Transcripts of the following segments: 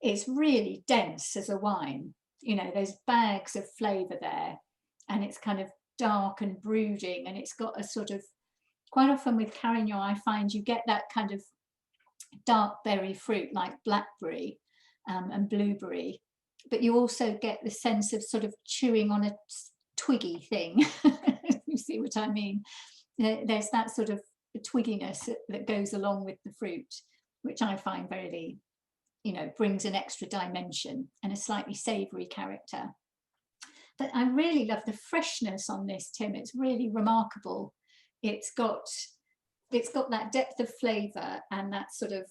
is really dense as a wine. You know, there's bags of flavour there, and it's kind of dark and brooding, and it's got a sort of, quite often with Carignan, I find you get that kind of dark berry fruit like blackberry and blueberry, but you also get the sense of sort of chewing on a twiggy thing. You see what I mean? There's that sort of twigginess that goes along with the fruit, which I find very, you know, brings an extra dimension and a slightly savoury character. But I really love the freshness on this, Tim. It's really remarkable. It's got that depth of flavour and that sort of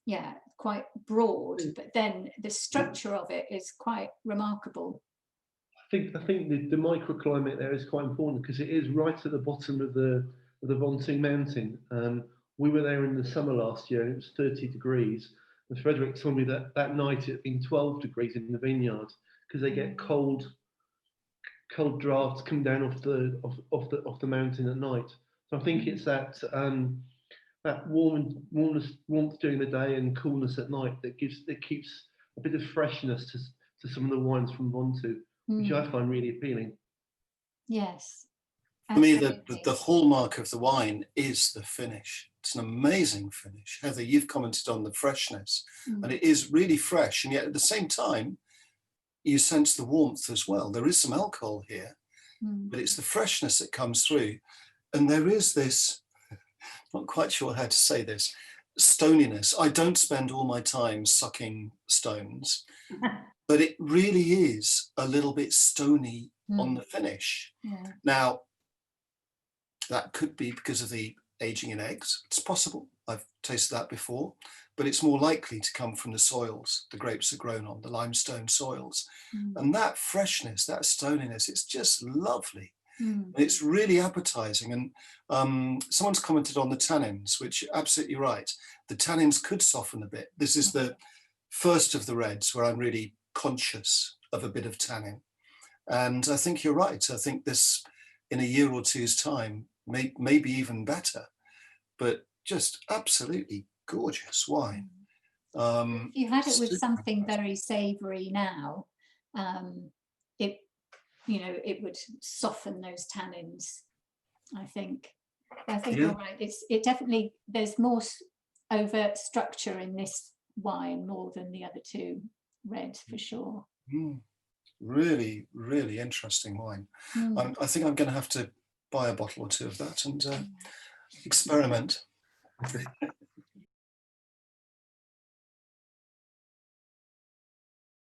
yeah, quite broad, but then the structure of it is quite remarkable. I think the microclimate there is quite important, because it is right at the bottom of the Ventoux mountain. We were there in the summer last year, and it was 30 degrees. And Frederick told me that that night it had been 12 degrees in the vineyard, because they get cold drafts come down off the mountain at night. So I think it's that that warmth during the day and coolness at night that keeps a bit of freshness to some of the wines from Ventoux, which I find really appealing. Yes. For me, the hallmark of the wine is the finish. It's an amazing finish. Heather, you've commented on the freshness, and it is really fresh, and yet at the same time, you sense the warmth as well. There is some alcohol here, but it's the freshness that comes through. And there is this, not quite sure how to say this, stoniness. I don't spend all my time sucking stones, but it really is a little bit stony on the finish. Yeah. Now, that could be because of the aging in eggs. It's possible. I've tasted that before, but it's more likely to come from the soils the grapes are grown on, the limestone soils. And that freshness, that stoniness, it's just lovely. And it's really appetizing. And someone's commented on the tannins, which you're absolutely right. The tannins could soften a bit. This is the first of the reds where I'm really conscious of a bit of tannin. And I think you're right. I think this, in a year or two's time, maybe even better, but just absolutely gorgeous wine. If you had it with something very savoury now, it would soften those tannins, I think. You're right. It definitely, there's more overt structure in this wine more than the other two reds, for sure. Really, really interesting wine. I think I'm going to have to buy a bottle or two of that and experiment.